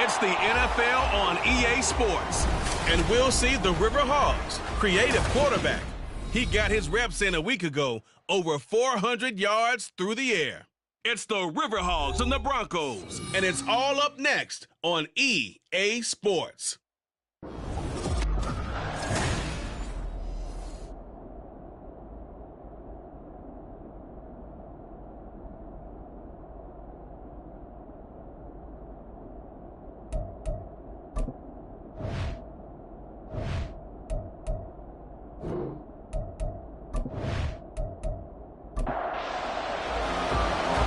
It's the NFL on EA Sports. And we'll see the River Hogs, creative quarterback. He got his reps in a week ago, over 400 yards through the air. It's the River Hogs and the Broncos, and it's all up next on EA Sports.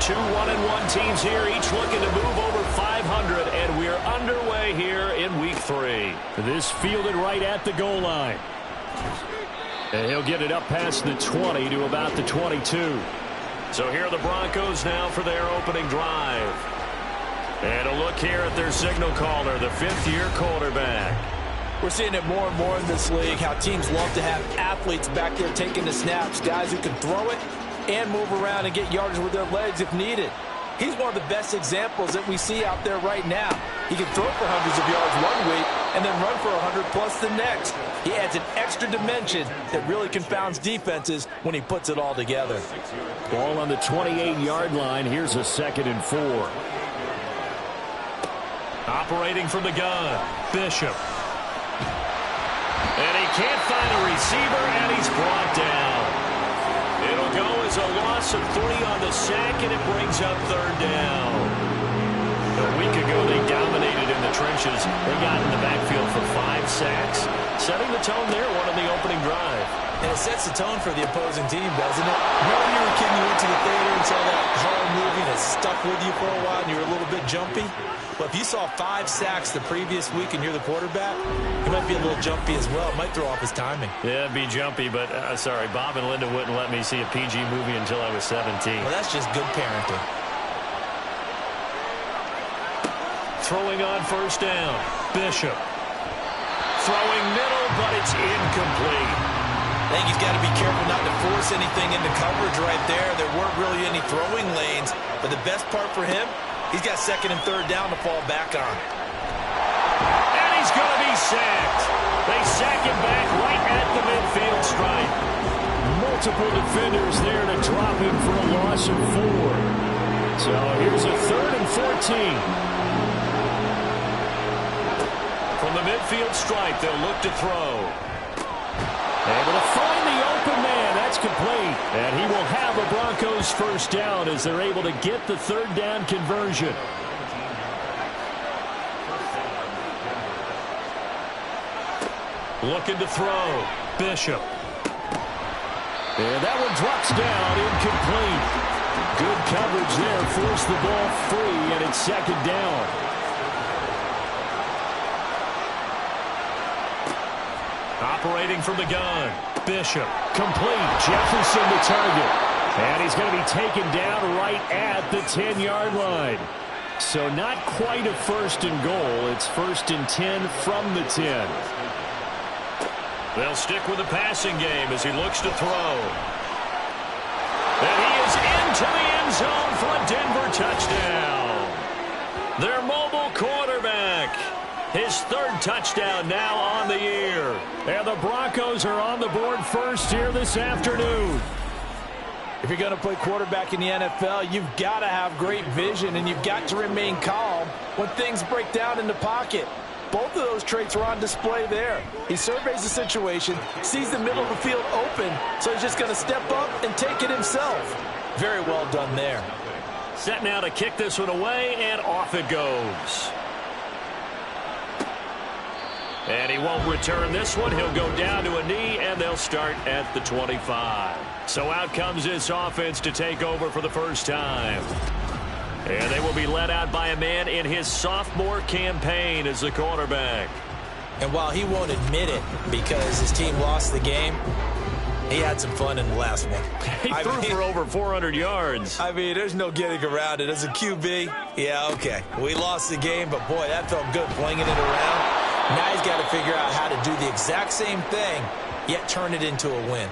Two 1-1 teams here, each looking to move over 500, and we're underway here in week 3. This fielded right at the goal line. And he'll get it up past the 20 to about the 22. So here are the Broncos now for their opening drive. And a look here at their signal caller, the fifth-year quarterback. We're seeing it more and more in this league, how teams love to have athletes back there taking the snaps, guys who can throw it and move around and get yardage with their legs if needed. He's one of the best examples that we see out there right now. He can throw for hundreds of yards one week and then run for 100+ the next. He adds an extra dimension that really confounds defenses when he puts it all together. Ball on the 28-yard line. Here's a 2nd and 4. Operating from the gun, Bishop. And he can't find a receiver, and he's brought down. It'll go as a loss of 3 on the sack, and it brings up 3rd down. A week ago, they dominated in the trenches. They got in the backfield for 5 sacks, setting the tone there, one on the opening drive. And it sets the tone for the opposing team, doesn't it? Remember you were a kid, you went to the theater and saw that horror movie that stuck with you for a while and you were a little bit jumpy? Well, if you saw 5 sacks the previous week and you're the quarterback, he might be a little jumpy as well. It might throw off his timing. Yeah, it'd be jumpy, but sorry, Bob and Linda wouldn't let me see a PG movie until I was 17. Well, that's just good parenting. Throwing on 1st down, Bishop. Throwing middle, but it's incomplete. I think he's got to be careful not to force anything into coverage right there. There weren't really any throwing lanes, but the best part for him, he's got 2nd and 3rd down to fall back on. And he's going to be sacked. They sack him back right at the midfield stripe. Multiple defenders there to drop him for a loss of 4. So here's a 3rd and 14. From the midfield stripe, they'll look to throw. Able to find the open man. That's complete. And he will have a Broncos 1st down as they're able to get the 3rd down conversion. Looking to throw. Bishop. And that one drops down, incomplete. Good coverage there. Forced the ball free, and it's 2nd down. Operating from the gun, Bishop, complete, Jefferson the target. And he's going to be taken down right at the 10-yard line. So not quite a 1st and goal. It's 1st and 10 from the 10. They'll stick with the passing game as he looks to throw. And he is into the end zone for a Denver touchdown. Their mobile quarterback. His 3rd touchdown now on the year. And the Broncos are on the board first here this afternoon. If you're going to play quarterback in the NFL, you've got to have great vision, and you've got to remain calm when things break down in the pocket. Both of those traits are on display there. He surveys the situation, sees the middle of the field open, so he's just going to step up and take it himself. Very well done there. Set now to kick this one away, and off it goes. And he won't return this one. He'll go down to a knee, and they'll start at the 25. So out comes this offense to take over for the first time. And they will be led out by a man in his sophomore campaign as the quarterback. And while he won't admit it because his team lost the game, he had some fun in the last one. He threw for over 400 yards. I mean, there's no getting around it. As a QB, yeah, okay. We lost the game, but boy, that felt good flinging it around. Now he's got to figure out how to do the exact same thing, yet turn it into a win.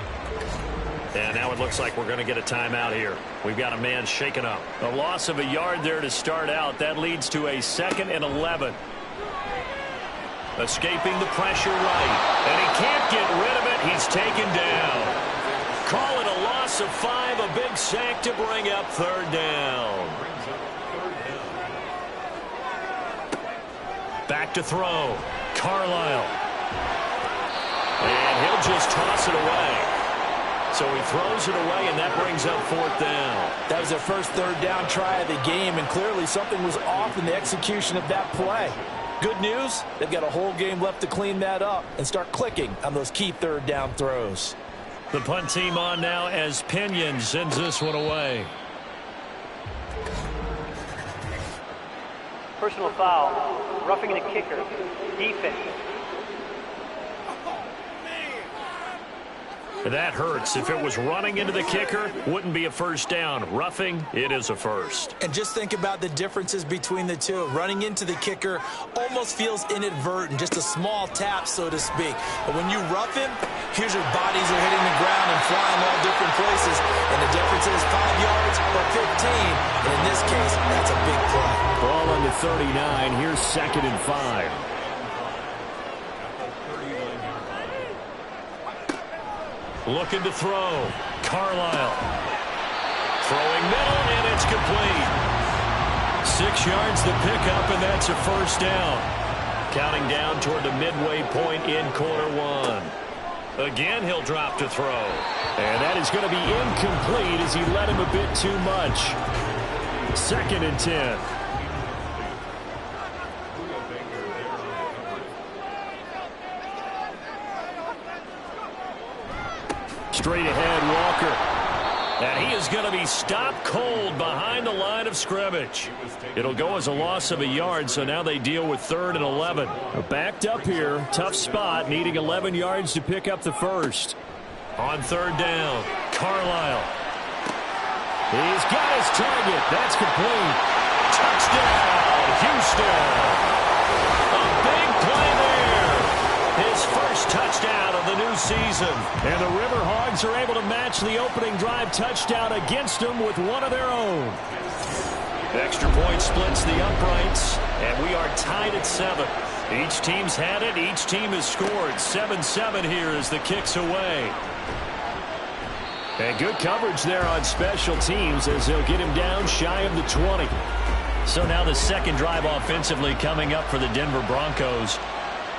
And now it looks like we're going to get a timeout here. We've got a man shaken up. A loss of a yard there to start out. That leads to a 2nd and 11. Escaping the pressure right. And he can't get rid of it. He's taken down. Call it a loss of 5. A big sack to bring up 3rd down. Back to throw. Carlisle. And he'll just toss it away. So he throws it away, and that brings up 4th down. That was their first 3rd down try of the game, and clearly something was off in the execution of that play. Good news, they've got a whole game left to clean that up and start clicking on those key 3rd down throws. The punt team on now as Pinion sends this one away. Personal foul, roughing the kicker, defense. That hurts. If it was running into the kicker, wouldn't be a first down. Roughing, it is a first. And just think about the differences between the two. Running into the kicker almost feels inadvertent, just a small tap, so to speak. But when you rough him, here's your bodies are hitting the ground and flying all different places. And the difference is 5 yards or 15. And in this case, that's a big play. Ball on the 39. Here's 2nd and 5. Looking to throw. Carlisle. Throwing middle, and it's complete. 6 yards the pickup, and that's a first down. Counting down toward the midway point in quarter 1. Again, he'll drop to throw. And that is going to be incomplete as he led him a bit too much. 2nd and 10. Straight ahead, Walker. And he is going to be stopped cold behind the line of scrimmage. It'll go as a loss of a yard, so now they deal with 3rd and 11. Backed up here, tough spot, needing 11 yards to pick up the first. On 3rd down, Carlisle. He's got his target. That's complete. Touchdown, Houston. A big play there. His first touchdown of the new season. And the River Hogs are able to match the opening drive touchdown against them with one of their own. Extra point splits the uprights, and we are tied at 7. Each team's had it. Each team has scored. 7-7 here as the kick's away. And good coverage there on special teams as they'll get him down shy of the 20. So now the second drive offensively coming up for the Denver Broncos.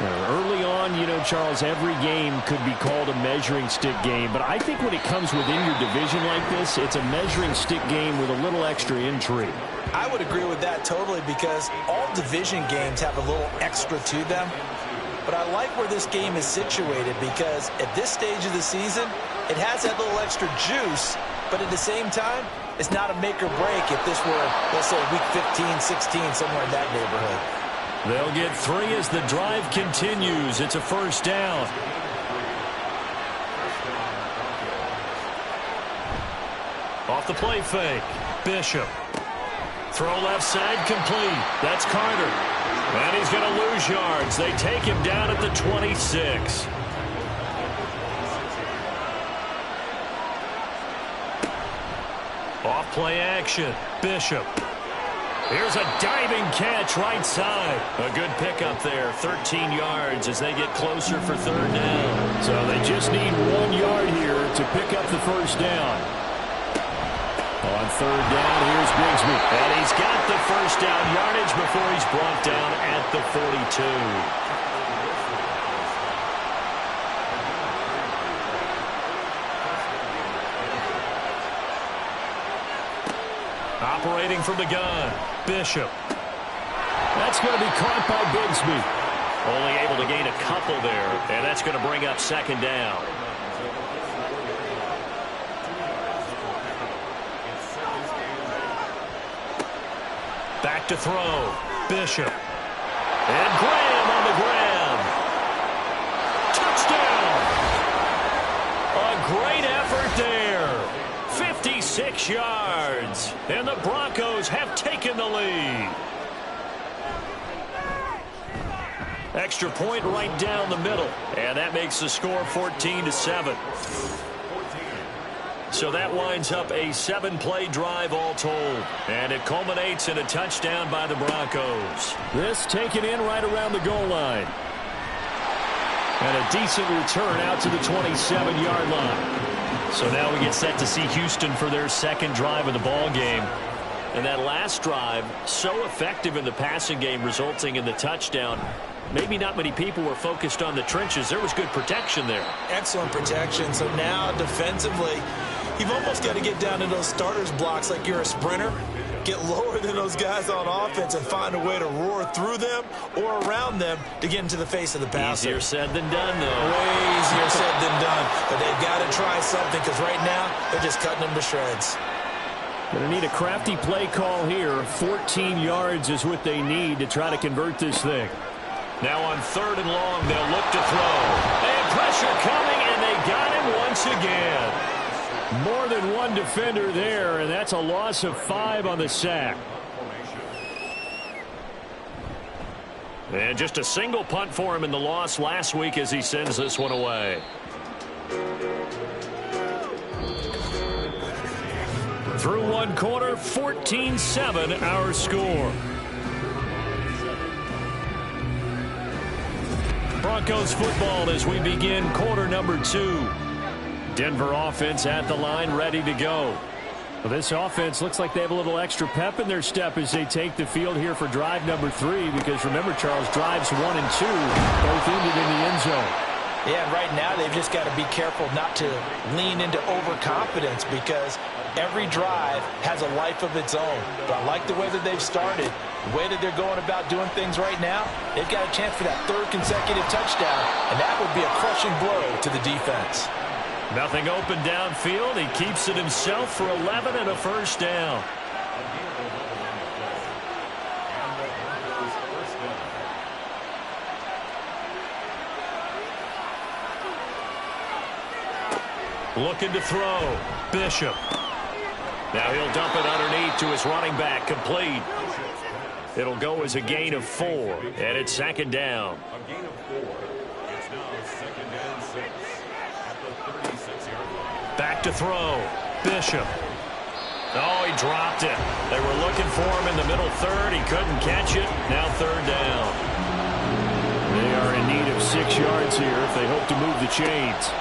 Early on, you know, Charles, every game could be called a measuring stick game. But I think when it comes within your division like this, it's a measuring stick game with a little extra intrigue. I would agree with that totally because all division games have a little extra to them. But I like where this game is situated because at this stage of the season, it has that little extra juice. But at the same time, it's not a make or break if this were, let's say, week 15, 16, somewhere in that neighborhood. They'll get 3 as the drive continues. It's a first down. Off the play fake. Bishop. Throw left side complete. That's Carter. And he's going to lose yards. They take him down at the 26. Off play action. Bishop. Here's a diving catch right side. A good pickup there, 13 yards as they get closer for 3rd down. So they just need 1 yard here to pick up the first down. On 3rd down, here's Bigsby. And he's got the first down yardage before he's brought down at the 42. Operating from the gun, Bishop. That's going to be caught by Bigsby. Only able to gain a couple there, and that's going to bring up 2nd down. Back to throw, Bishop. And Graham on the ground. Touchdown! A great effort there. 56 yards, and the Broncos have taken the lead. Extra point right down the middle, and that makes the score 14-7. So that winds up a 7-play drive all told. And it culminates in a touchdown by the Broncos. This taken in right around the goal line. And a decent return out to the 27-yard line. So now we get set to see Houston for their second drive of the ball game. And that last drive, so effective in the passing game, resulting in the touchdown. Maybe not many people were focused on the trenches. There was good protection there. Excellent protection. So now defensively, you've almost got to get down to those starters blocks like you're a sprinter. Get lower than those guys on offense and find a way to roar through them or around them to get into the face of the passer. Easier said than done, though. Way easier said than done. But they've got to try something because right now they're just cutting them to shreds. Going to need a crafty play call here. 14 yards is what they need to try to convert this thing. Now on 3rd and long, they'll look to throw. And pressure coming, and they got him once again. More than one defender there, and that's a loss of 5 on the sack. And just a single punt for him in the loss last week as he sends this one away. Through one quarter, 14-7 our score. Broncos football as we begin quarter number 2. Denver offense at the line, ready to go. Well, this offense looks like they have a little extra pep in their step as they take the field here for drive number 3, because remember, Charles, drives 1 and 2 both ended in the end zone. Yeah, right now they've just got to be careful not to lean into overconfidence because every drive has a life of its own. But I like the way that they've started, the way that they're going about doing things right now. They've got a chance for that 3rd consecutive touchdown, and that would be a crushing blow to the defense. Nothing open downfield. He keeps it himself for 11 and a first down. Looking to throw. Bishop. Now he'll dump it underneath to his running back. Complete. It'll go as a gain of 4. And it's 2nd down. A gain of 4. It's now 2nd and 6 at the 36-yard line. Back to throw. Bishop. Oh, he dropped it. They were looking for him in the middle 3rd. He couldn't catch it. Now 3rd down. They are in need of 6 yards here if they hope to move the chains.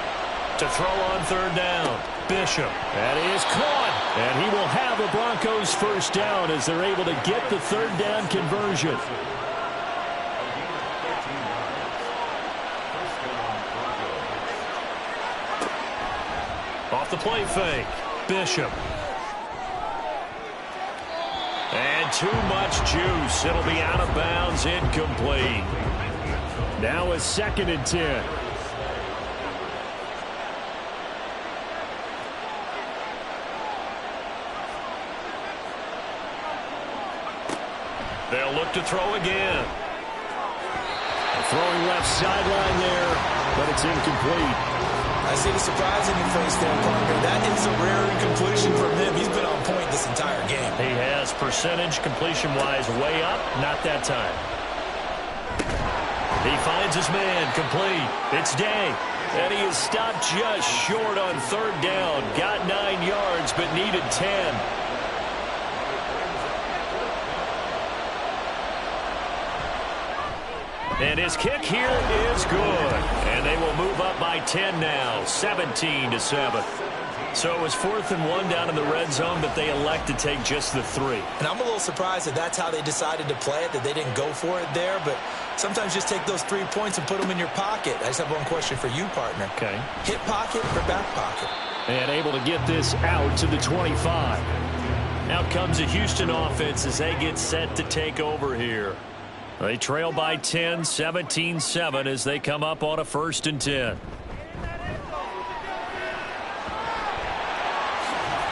To throw on 3rd down. Bishop. That is caught. And he will have the Broncos first down as they're able to get the 3rd down conversion. Off the play fake. Bishop. And too much juice. It'll be out of bounds, incomplete. Now a 2nd and 10. They'll look to throw again. Throwing left sideline there, but it's incomplete. I see the surprise in your face there, partner. That is a rare incompletion from him. He's been on point this entire game. He has percentage completion-wise way up, not that time. He finds his man, complete. It's Day. And he is stopped just short on 3rd down. Got 9 yards, but needed 10. And his kick here is good. And they will move up by 10 now, 17-7. So it was 4th and 1 down in the red zone, but they elect to take just the 3. And I'm a little surprised that that's how they decided to play it, that they didn't go for it there. But sometimes just take those 3 points and put them in your pocket. I just have one question for you, partner. Okay. Hip pocket or back pocket? And able to get this out to the 25. Out comes the Houston offense as they get set to take over here. They trail by 10, 17-7 as they come up on a 1st and 10.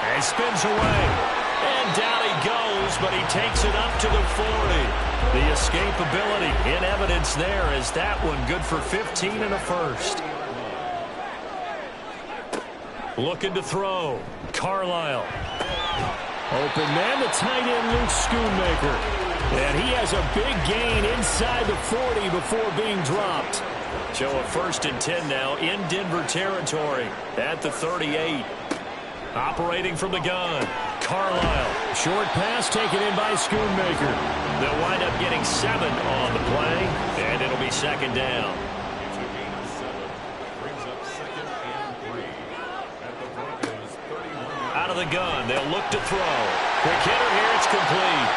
And spins away. And down he goes, but he takes it up to the 40. The escapability in evidence there as that one good for 15 and a first. Looking to throw. Carlisle. Open man, the tight end, Luke Schoonmaker. And he has a big gain inside the 40 before being dropped. So a 1st and 10 now in Denver territory at the 38. Operating from the gun, Carlisle. Short pass taken in by Schoonmaker. They'll wind up getting 7 on the play, and it'll be second down. It's a gain of 7. Brings up 2nd and 3 at the Broncos 31. Out of the gun, they'll look to throw. Quick hitter here, it's complete.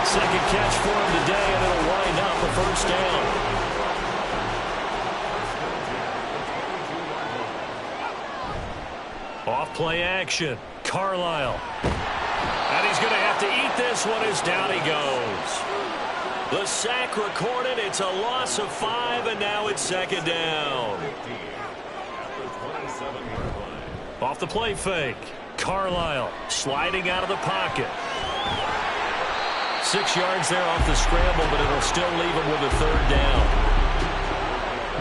Second catch for him today, and it'll wind up a first down. Off play action, Carlisle. And he's going to have to eat this one as down he goes. The sack recorded, it's a loss of 5, and now it's second down. Off the play fake, Carlisle sliding out of the pocket. 6 yards there off the scramble, but it'll still leave him with a third down.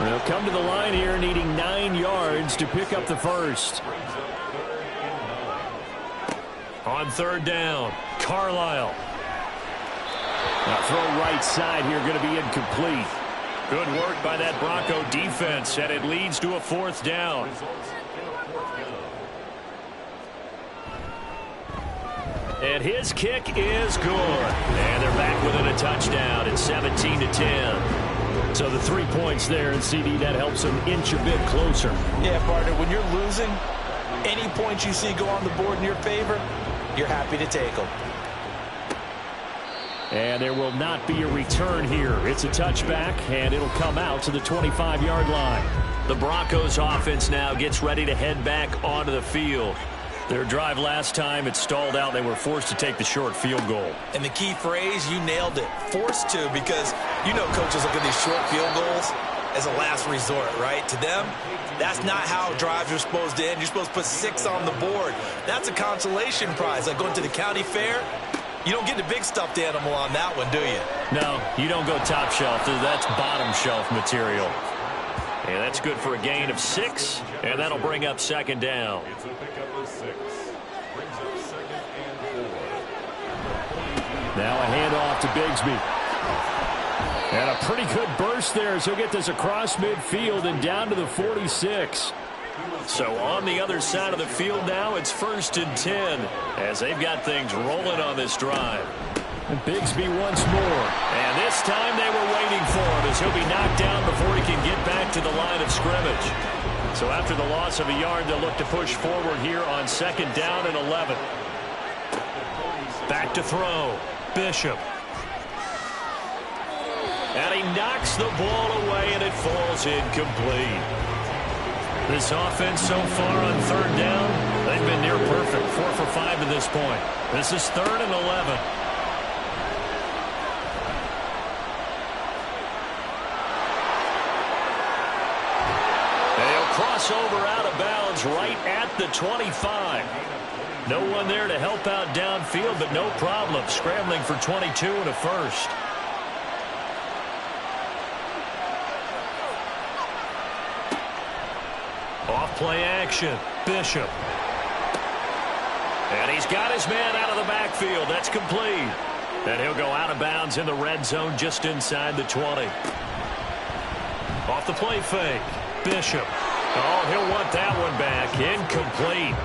They'll come to the line here needing 9 yards to pick up the first. On third down, Carlisle. Now throw right side here, going to be incomplete. Good work by that Bronco defense, and it leads to a fourth down. And his kick is good. And they're back within a touchdown. It's 17-10. So the 3 points there, and CD, that helps them inch a bit closer. Yeah, partner, when you're losing, any points you see go on the board in your favor, you're happy to take them. And there will not be a return here. It's a touchback, and it'll come out to the 25-yard line. The Broncos offense now gets ready to head back onto the field. Their drive last time, it stalled out. They were forced to take the short field goal. And the key phrase, you nailed it, forced to, because you know coaches look at these short field goals as a last resort, right? To them, that's not how drives are supposed to end. You're supposed to put 6 on the board. That's a consolation prize. Like going to the county fair, you don't get the big stuffed animal on that one, do you? No, you don't go top shelf. That's bottom shelf material. And that's good for a gain of 6, and that'll bring up second down. It's a pickup of 6. Brings up 2nd and 4. Now a handoff to Bigsby. And a pretty good burst there as he'll get this across midfield and down to the 46. So on the other side of the field now, it's 1st and 10 as they've got things rolling on this drive. And Bigsby once more. And this time they were waiting for him as he'll be knocked down before he can get back to the line of scrimmage. So after the loss of a yard, they'll look to push forward here on 2nd down and 11. Back to throw. Bishop. And he knocks the ball away, and it falls incomplete. This offense so far on 3rd down, they've been near perfect. 4 for 5 to this point. This is 3rd and 11. They'll cross over out of bounds right at the 25. No one there to help out downfield, but no problem. Scrambling for 22 and a first. Off play action, Bishop. And he's got his man out of the backfield. That's complete. And he'll go out of bounds in the red zone just inside the 20. Off the play fake, Bishop. Oh, he'll want that one back. Incomplete.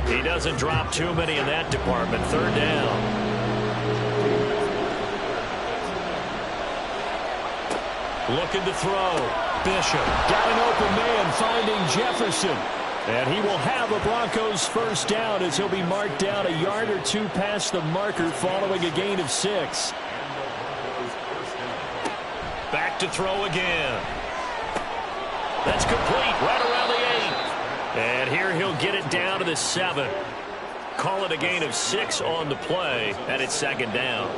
He doesn't drop too many in that department. 3rd down. Looking to throw. Bishop got an open man finding Jefferson. And he will have a Broncos first down as he'll be marked down a yard or 2 past the marker following a gain of 6. Back to throw again. That's complete right around the 8. And here he'll get it down to the 7. Call it a gain of 6 on the play, and it's 2nd down.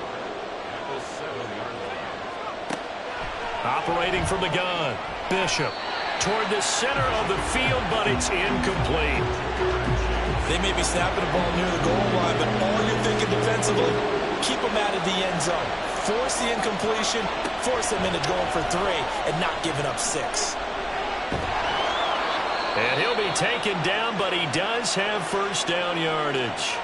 Operating from the gun, Bishop toward the center of the field, but it's incomplete. They may be snapping the ball near the goal line, but all you're thinking defensively, keep them out of the end zone. Force the incompletion, force them into going for 3, and not giving up 6. And he'll be taken down, but he does have first down yardage.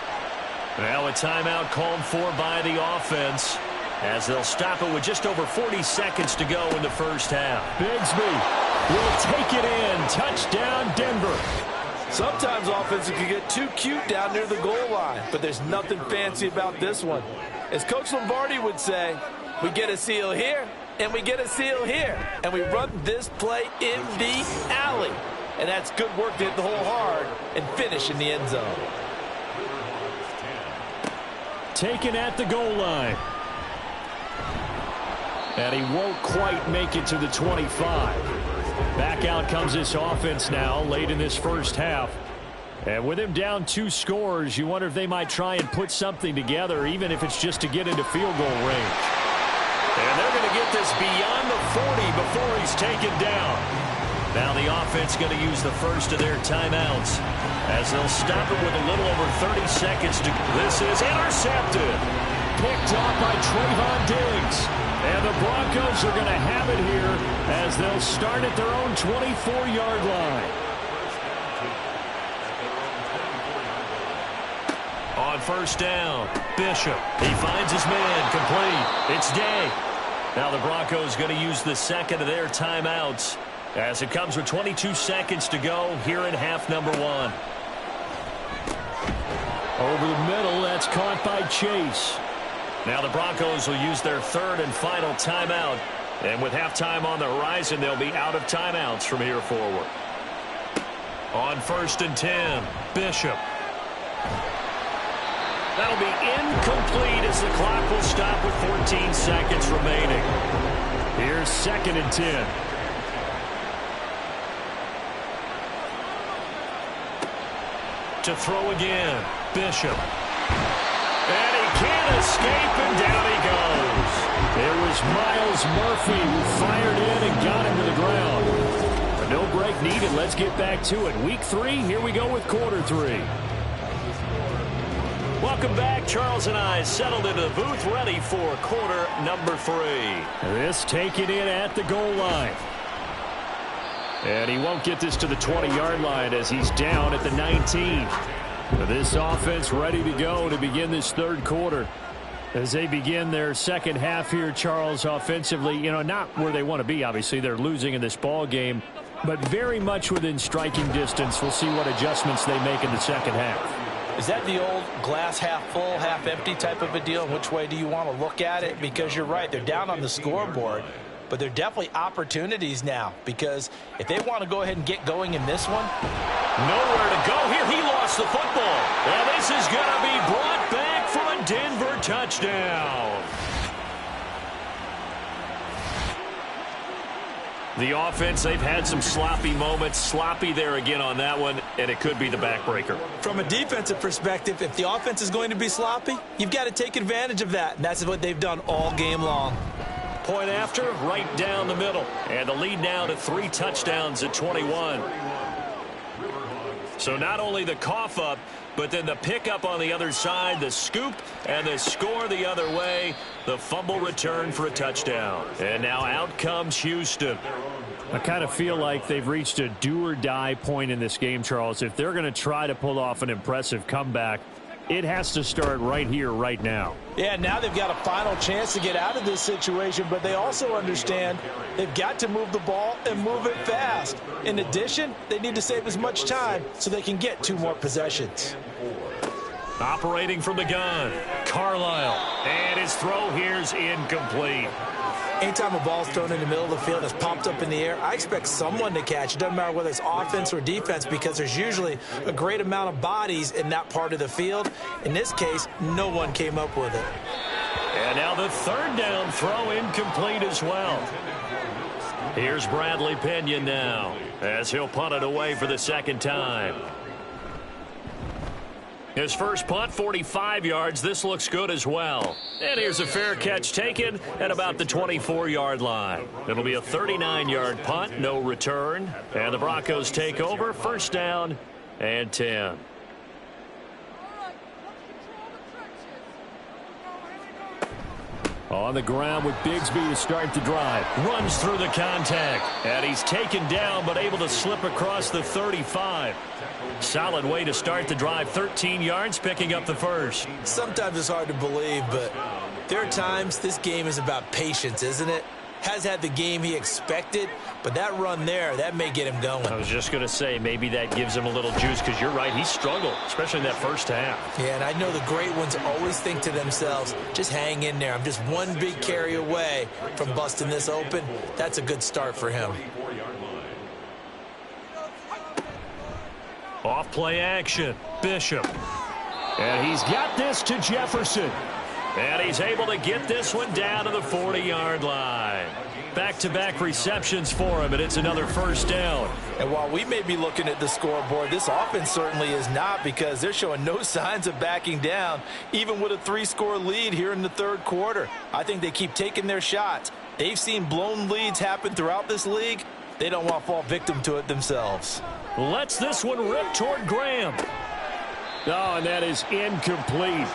Now a timeout called for by the offense, as they'll stop it with just over 40 seconds to go in the first half. Bigsby will take it in. Touchdown, Denver. Sometimes offenses can get too cute down near the goal line, but there's nothing fancy about this one. As Coach Lombardi would say, we get a seal here, and we get a seal here, and we run this play in the alley. And that's good work to hit the hole hard and finish in the end zone. Taken at the goal line. And he won't quite make it to the 25. Back out comes this offense now late in this first half. And with him down 2 scores, you wonder if they might try and put something together, even if it's just to get into field goal range. And they're going to get this beyond the 40 before he's taken down. Now the offense going to use the first of their timeouts as they'll stop it with a little over 30 seconds to. This is intercepted. Picked off by Trayvon Diggs. And the Broncos are going to have it here as they'll start at their own 24-yard line. On first down, Bishop. He finds his man, complete. It's Day. Now the Broncos going to use the second of their timeouts as it comes with 22 seconds to go here in half number 1. Over the middle, that's caught by Chase. Now the Broncos will use their third and final timeout. And with halftime on the horizon, they'll be out of timeouts from here forward. On first and 10, Bishop. That'll be incomplete as the clock will stop with 14 seconds remaining. Here's second and 10. To throw again, Bishop. And he can't escape, and down he goes. It was Miles Murphy who fired in and got him to the ground. But no break needed. Let's get back to it. Week 3, here we go with quarter 3. Welcome back. Charles and I settled into the booth, ready for quarter number 3. This taken in at the goal line. And he won't get this to the 20-yard line as he's down at the 19. This offense ready to go to begin this third quarter. As they begin their second half here, Charles, offensively, not where they want to be, obviously. They're losing in this ball game, but very much within striking distance. We'll see what adjustments they make in the second half. Is that the old glass half full, half empty type of a deal? Which way do you want to look at it? Because you're right, they're down on the scoreboard, but they're definitely opportunities now, because if they want to go ahead and get going in this one. Nowhere to go here. He lost the football. And this is going to be brought back for a Denver touchdown. The offense, they've had some sloppy moments. Sloppy there again on that one, and it could be the backbreaker. From a defensive perspective, if the offense is going to be sloppy, you've got to take advantage of that, and that's what they've done all game long. Point after, right down the middle. And the lead now to 3 touchdowns at 21. So not only the cough up, but then the pickup on the other side, the scoop, and the score the other way. The fumble return for a touchdown. And now out comes Houston. I kind of feel like they've reached a do-or-die point in this game, Charles. If they're going to try to pull off an impressive comeback, it has to start right here, right now. Yeah, now they've got a final chance to get out of this situation, but they also understand they've got to move the ball and move it fast. In addition, they need to save as much time so they can get 2 more possessions. Operating from the gun, Carlisle. And his throw here's incomplete. Anytime a ball's thrown in the middle of the field that's popped up in the air, I expect someone to catch. It doesn't matter whether it's offense or defense, because there's usually a great amount of bodies in that part of the field. In this case, no one came up with it. And now the third down throw incomplete as well. Here's Bradley Pinion now as he'll punt it away for the second time. His first punt, 45 yards. This looks good as well. And here's a fair catch taken at about the 24-yard line. It'll be a 39-yard punt, no return. And the Broncos take over, first down and 10. On the ground with Bigsby to start the drive. Runs through the contact. And he's taken down but able to slip across the 35. Solid way to start the drive. 13 yards, picking up the first. Sometimes it's hard to believe, but there are times this game is about patience, isn't it? has had the game he expected, but that run there, that may get him going. I was just going to say, maybe that gives him a little juice, because you're right, he struggled, especially in that first half. Yeah, and I know the great ones always think to themselves, just hang in there. I'm just one big carry away from busting this open. That's a good start for him. Off play action, Bishop. And he's got this to Jefferson. And he's able to get this one down to the 40-yard line. Back-to-back receptions for him, and it's another first down. And while we may be looking at the scoreboard, this offense certainly is not, because they're showing no signs of backing down, even with a 3-score lead here in the third quarter. I think they keep taking their shots. They've seen blown leads happen throughout this league. They don't want to fall victim to it themselves. Lets this one rip toward Graham. Oh, and that is incomplete.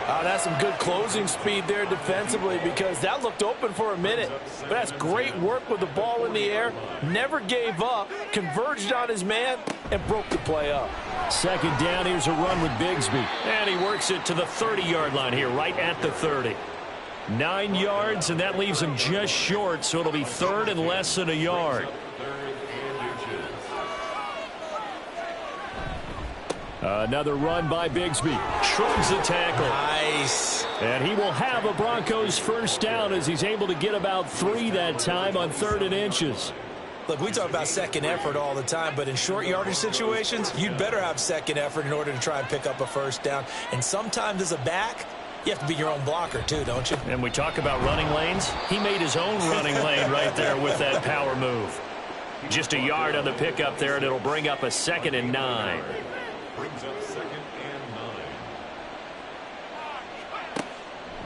That's some good closing speed there defensively, because that looked open for a minute. But that's great work with the ball in the air. Never gave up, converged on his man, and broke the play up. Second down, here's a run with Bigsby. And he works it to the 30-yard line here, right at the 30. 9 yards, and that leaves him just short, so it'll be third and less than a yard. Another run by Bigsby. Shrugs the tackle. Nice. And he will have a Broncos first down, as he's able to get about 3 that time on 3rd and inches. Look, we talk about second effort all the time, but in short yardage situations, you'd better have second effort in order to try and pick up a first down. And sometimes as a back, you have to be your own blocker too, don't you? And we talk about running lanes. He made his own running lane right there with that power move. Just a yard on the pickup there, and it'll bring up a 2nd and 9. Brings up 2nd and 9.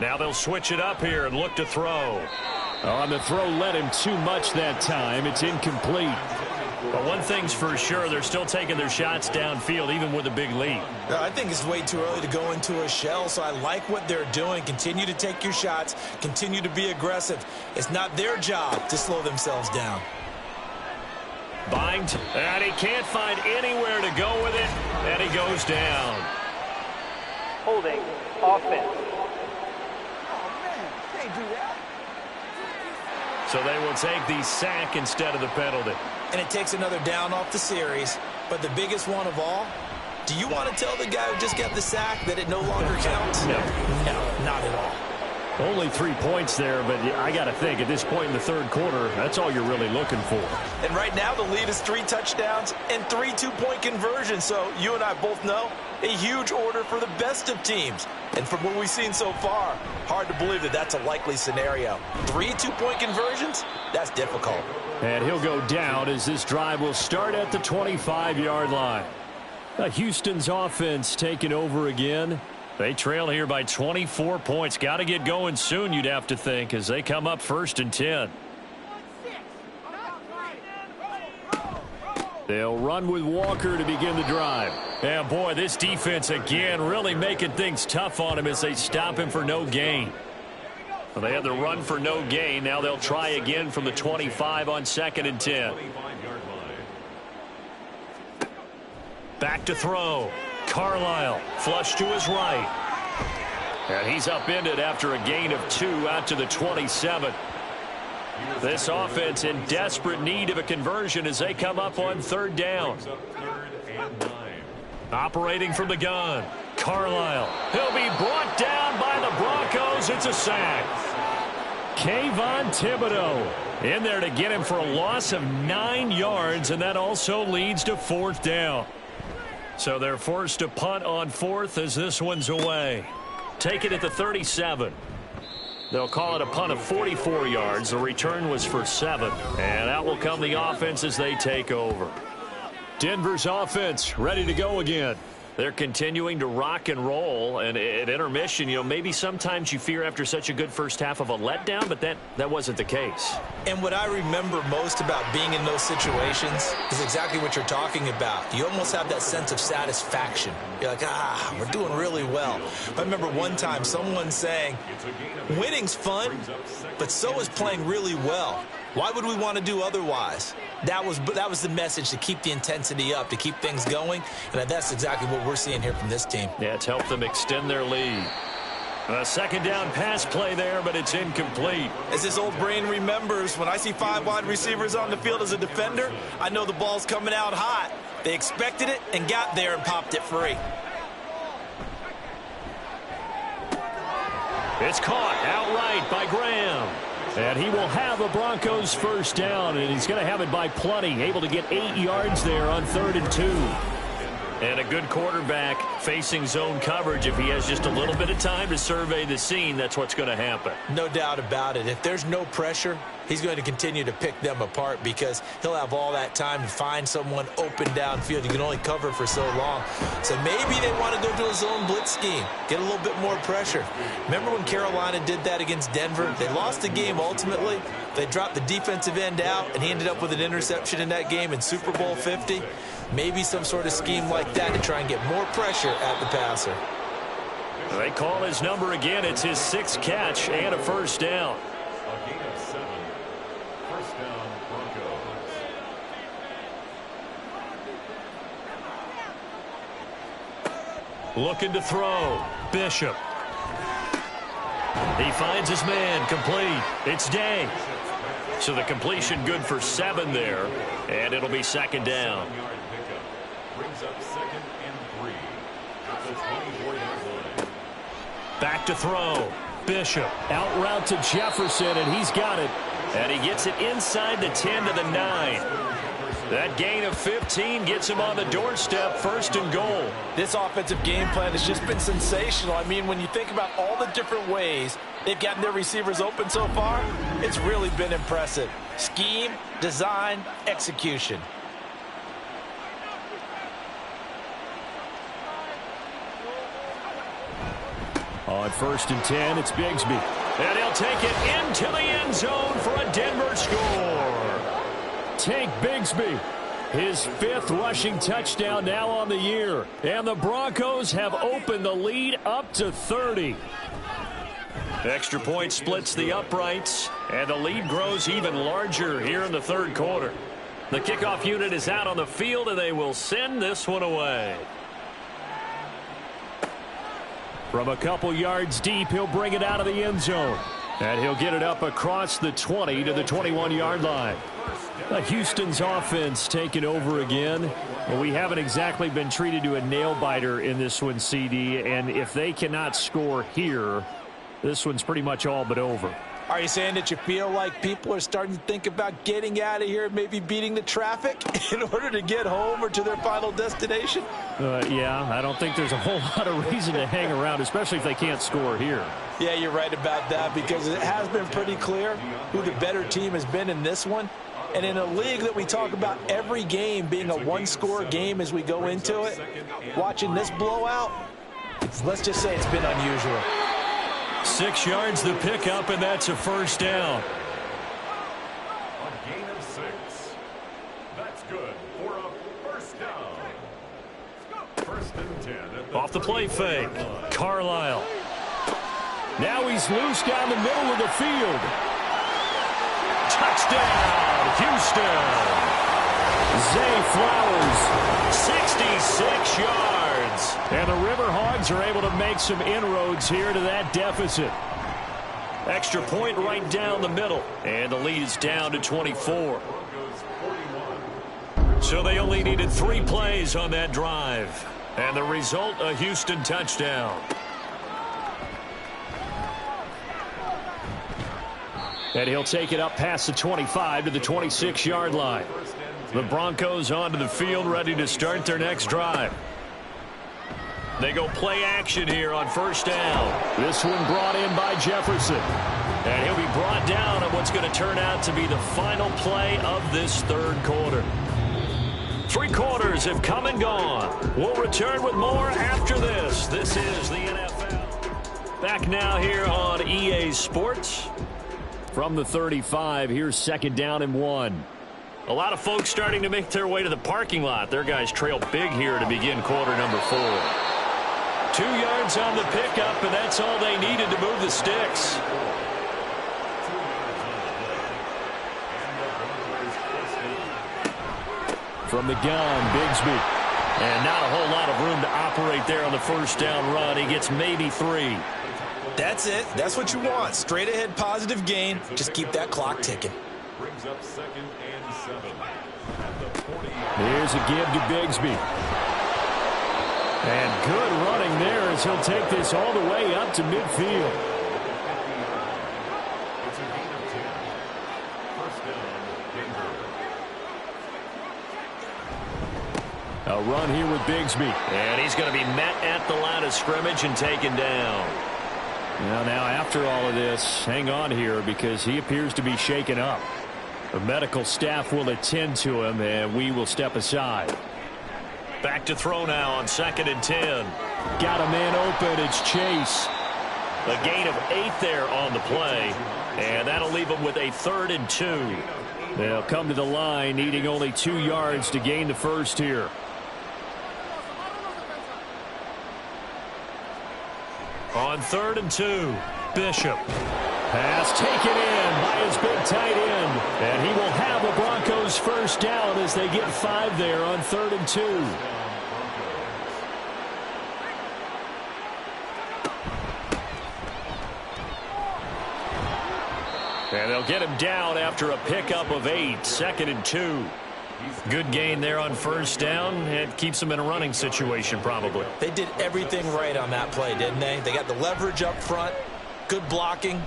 Now they'll switch it up here and look to throw. On the throw, led him too much that time. It's incomplete. But one thing's for sure, they're still taking their shots downfield, even with a big lead. I think it's way too early to go into a shell, so I like what they're doing. Continue to take your shots. Continue to be aggressive. It's not their job to slow themselves down. Bind, and he can't find anywhere to go with it, and he goes down. Holding, offense. So they will take the sack instead of the penalty. And it takes another down off the series. But the biggest one of all, do you want to tell the guy who just got the sack that it no longer counts? No. No, not at all. Only 3 points there, but I got to think, at this point in the third quarter, that's all you're really looking for. And right now, the lead is 3 touchdowns and 3 two-point conversions. So you and I both know a huge order for the best of teams. And from what we've seen so far, hard to believe that that's a likely scenario. 3 two-point conversions? That's difficult. And he'll go down as this drive will start at the 25-yard line. Houston's offense taking over again. They trail here by 24 points. Got to get going soon, you'd have to think, as they come up 1st and 10. They'll run with Walker to begin the drive. And boy, this defense again really making things tough on him as they stop him for no gain. Well, they had the run for no gain. Now they'll try again from the 25 on 2nd and 10. Back to throw. Carlisle, flush to his right. And he's upended after a gain of 2 out to the 27. This offense in desperate need of a conversion as they come up on 3rd down. Operating from the gun, Carlisle. He'll be brought down by the Broncos. It's a sack. Kayvon Thibodeau in there to get him for a loss of 9 yards, and that also leads to 4th down. So they're forced to punt on 4th as this one's away. Take it at the 37. They'll call it a punt of 44 yards. The return was for 7. And out will come the offense as they take over. Denver's offense ready to go again. They're continuing to rock and roll, and at intermission, maybe sometimes you fear after such a good first half of a letdown, but that wasn't the case. And what I remember most about being in those situations is exactly what you're talking about. You almost have that sense of satisfaction. You're like, we're doing really well. I remember one time someone saying, winning's fun, but so is playing really well. Why would we want to do otherwise? That was the message, to keep the intensity up, to keep things going, and that's exactly what we're seeing here from this team. Yeah, it's helped them extend their lead. A second down pass play there, but it's incomplete. As this old brain remembers, when I see 5 wide receivers on the field as a defender, I know the ball's coming out hot. They expected it and got there and popped it free. It's caught outright by Graham. And he will have a Broncos first down, and he's going to have it by plenty. Able to get 8 yards there on 3rd and 2. And a good quarterback facing zone coverage. If he has just a little bit of time to survey the scene, that's what's going to happen. No doubt about it. If there's no pressure, he's going to continue to pick them apart because he'll have all that time to find someone open downfield. You can only cover for so long. So maybe they want to go to a zone blitz scheme, get a little bit more pressure. Remember when Carolina did that against Denver? They lost the game ultimately. They dropped the defensive end out, and he ended up with an interception in that game in Super Bowl 50. Maybe some sort of scheme like that to try and get more pressure at the passer. They call his number again. It's his 6th catch and a first down. A gain of 7. First down, Broncos. Looking to throw. Bishop. He finds his man. Complete. It's Day. So the completion good for 7 there. And it'll be second down. Brings up 2nd and 3 at the 24-yard line. Back to throw. Bishop out route to Jefferson, and he's got it. And he gets it inside the 10 to the 9. That gain of 15 gets him on the doorstep, 1st and goal. This offensive game plan has just been sensational. I mean, when you think about all the different ways they've gotten their receivers open so far, it's really been impressive. Scheme, design, execution. On 1st and 10, it's Bigsby. And he'll take it into the end zone for a Denver score. Tank Bigsby, his 5th rushing touchdown now on the year. And the Broncos have opened the lead up to 30. Extra point splits the uprights, and the lead grows even larger here in the 3rd quarter. The kickoff unit is out on the field, and they will send this one away. From a couple yards deep, he'll bring it out of the end zone. And he'll get it up across the 20 to the 21-yard line. Houston's offense taking over again. Well, we haven't exactly been treated to a nail-biter in this one, CD. And if they cannot score here, this one's pretty much all but over. Are you saying that you feel like people are starting to think about getting out of here, maybe beating the traffic in order to get home or to their final destination? Yeah, I don't think there's a whole lot of reason to hang around, especially if they can't score here. Yeah, you're right about that because it has been pretty clear who the better team has been in this one. And in a league that we talk about every game being a one-score game as we go into it, watching this blowout, let's just say it's been unusual. 6 yards the pickup, and that's a first down. A gain of 6. That's good for a first down. 1st and 10. Off the play fake. Carlisle. Now he's loose down the middle of the field. Touchdown, Houston. Zay Flowers, 66 yards. And the River Hogs are able to make some inroads here to that deficit. Extra point right down the middle. And the lead is down to 24. So they only needed 3 plays on that drive. And the result, a Houston touchdown. And he'll take it up past the 25 to the 26-yard line. The Broncos onto the field, ready to start their next drive. They go play action here on first down. This one brought in by Jefferson. And he'll be brought down on what's going to turn out to be the final play of this 3rd quarter. 3 quarters have come and gone. We'll return with more after this. This is the NFL. Back now here on EA Sports. From the 35, here's 2nd down and 1. A lot of folks starting to make their way to the parking lot. Their guys trail big here to begin quarter number 4. 2 yards on the pickup, and that's all they needed to move the sticks. From the gun, Bigsby. And not a whole lot of room to operate there on the first down run. He gets maybe 3. That's it. That's what you want. Straight ahead positive gain. Just keep that clock ticking. Brings up 2nd and 7 at the 40. Here's a give to Bigsby. And good running there as he'll take this all the way up to midfield. It's a gain of 10. First down, Denver. A run here with Bigsby. And he's going to be met at the line of scrimmage and taken down. Now after all of this, hang on here because he appears to be shaken up. The medical staff will attend to him, and we will step aside. Back to throw now on 2nd and 10. Got a man open. It's Chase. A gain of 8 there on the play, and that'll leave him with a 3rd and 2. They'll come to the line, needing only 2 yards to gain the first here. On 3rd and 2, Bishop. Pass taken in by his big tight end. And he will have the Broncos first down as they get 5 there on 3rd and 2. And they'll get him down after a pickup of 8, 2nd and 2. Good gain there on first down. It keeps them in a running situation probably. They did everything right on that play, didn't they? They got the leverage up front, good blocking,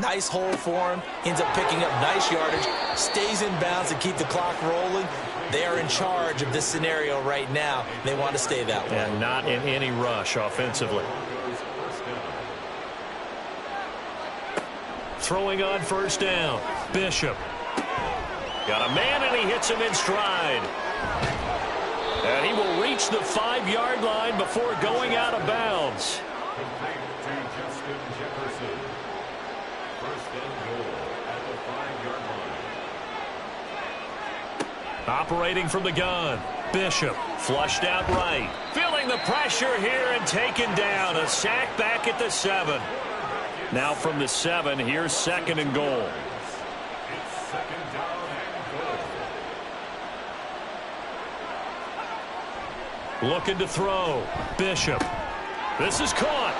nice hole for him, ends up picking up nice yardage, stays in bounds to keep the clock rolling. They are in charge of this scenario right now. They want to stay that way. And not in any rush offensively. Throwing on first down, Bishop. Got a man, and he hits him in stride. And he will reach the 5-yard line before going out of bounds. Complete to Justin Jefferson. First and goal at the 5-yard line. Operating from the gun, Bishop flushed out right. Feeling the pressure here and taken down. A sack back at the 7. Now from the 7, here's 2nd and goal. It's 2nd down and goal. Looking to throw, Bishop. This is caught.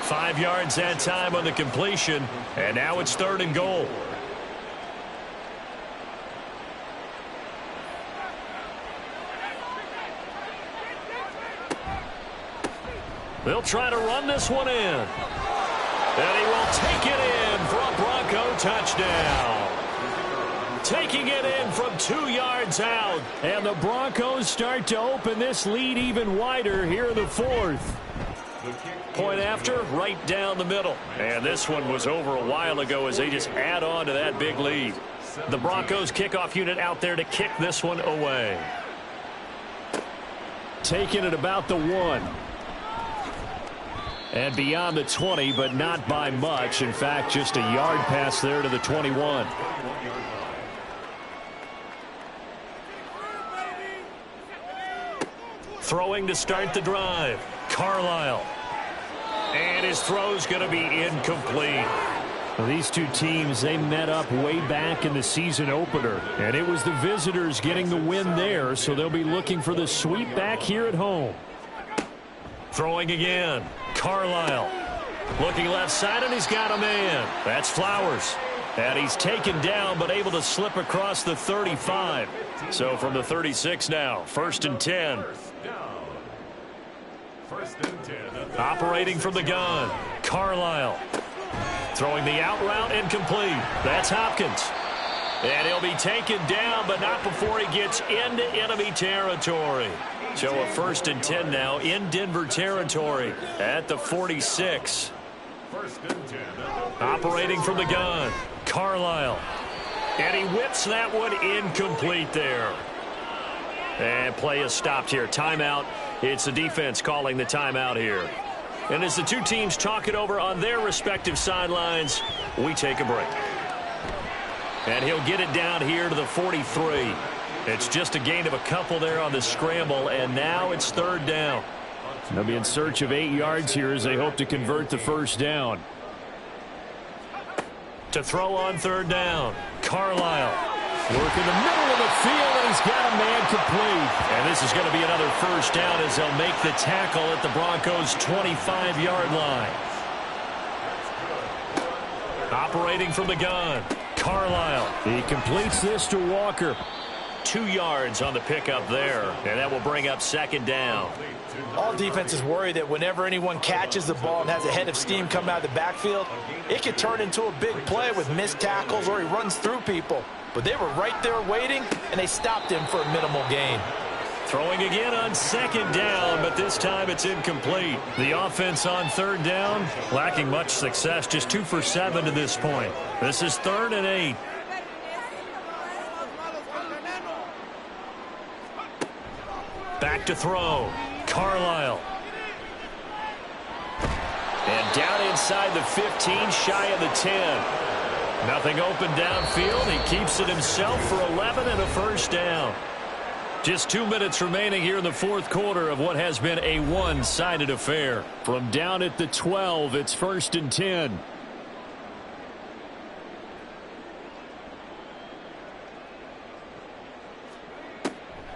5 yards that time on the completion, and now it's 3rd and goal. They'll try to run this one in. And he will take it in for a Bronco touchdown. Taking it in from 2 yards out. And the Broncos start to open this lead even wider here in the 4th. Point after, right down the middle. And this one was over a while ago as they just add on to that big lead. The Broncos kickoff unit out there to kick this one away. Taking it about the 1. And beyond the 20, but not by much. In fact, just a yard pass there to the 21. Throwing to start the drive, Carlisle. And his throw's going to be incomplete. Well, these two teams, they met up way back in the season opener. And it was the visitors getting the win there, so they'll be looking for the sweep back here at home. Throwing again, Carlisle. Looking left side, and he's got a man. That's Flowers. And he's taken down, but able to slip across the 35. So from the 36 now, 1st and 10. First and 10. Operating from the gun, Carlisle. Throwing the out route incomplete. That's Hopkins. And he'll be taken down, but not before he gets into enemy territory. So a 1st and 10 now in Denver territory at the 46. First and 10. Operating from the gun, Carlisle. And he whips that one incomplete there. And play is stopped here. Timeout. It's the defense calling the timeout here. And as the two teams talk it over on their respective sidelines, we take a break. And he'll get it down here to the 43. It's just a gain of a couple there on the scramble, and now it's 3rd down. They'll be in search of 8 yards here as they hope to convert the first down. To throw on 3rd down, Carlisle. Work in the middle of the field, and he's got a man complete. And this is going to be another first down as they'll make the tackle at the Broncos' 25-yard line. Operating from the gun, Carlisle. He completes this to Walker. 2 yards on the pickup there, and that will bring up second down. All defenses worry that whenever anyone catches the ball and has a head of steam come out of the backfield, it could turn into a big play with missed tackles or he runs through people. But they were right there waiting, and they stopped him for a minimal gain. Throwing again on second down, but this time it's incomplete. The offense on third down, lacking much success, just 2 for 7 to this point. This is 3rd and 8. Back to throw, Carlisle. And down inside the 15, shy of the 10. Nothing open downfield. He keeps it himself for 11 and a first down. Just 2 minutes remaining here in the fourth quarter of what has been a one-sided affair. From down at the 12, it's 1st and 10.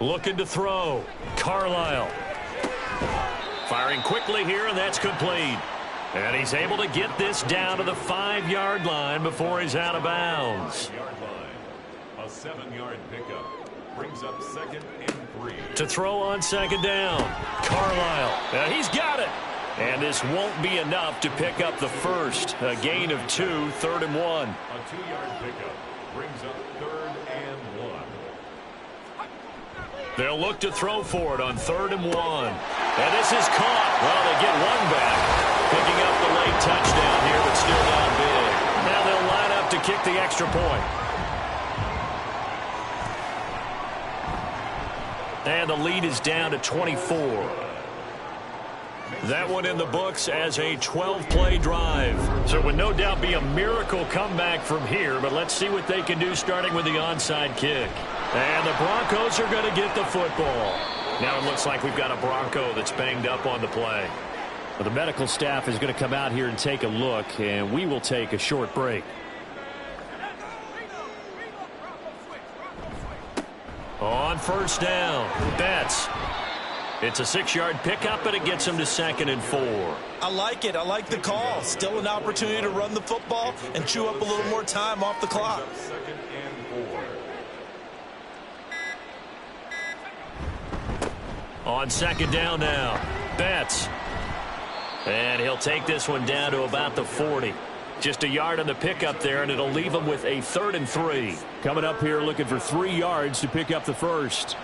Looking to throw, Carlisle. Firing quickly here, and that's complete. And he's able to get this down to the 5-yard line before he's out of bounds. A 7-yard pickup brings up 2nd and 3. To throw on second down, Carlisle. And he's got it. And this won't be enough to pick up the first. A gain of 2, 3rd and 1. A 2-yard pickup brings up 3rd and 1. They'll look to throw for it on 3rd and 1. And this is caught. Well, they get one back. Picking up the late touchdown here, but still down big. Now they'll line up to kick the extra point. And the lead is down to 24. That one in the books as a 12-play drive. So it would no doubt be a miracle comeback from here, but let's see what they can do starting with the onside kick. And the Broncos are going to get the football. Now it looks like we've got a Bronco that's banged up on the play. Well, the medical staff is going to come out here and take a look, and we will take a short break. On first down, Betts. It's a 6-yard pickup, and it gets him to 2nd and 4. I like it. I like the call. Still an opportunity to run the football and chew up a little more time off the clock. 2nd and 4. On second down now, Betts. And he'll take this one down to about the 40. Just a yard on the pickup there, and it'll leave him with a 3rd and 3. Coming up here looking for 3 yards to pick up the first.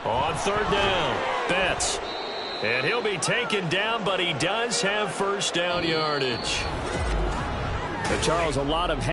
On third down, Betts. And he'll be taken down, but he does have first down yardage. Charles, a lot of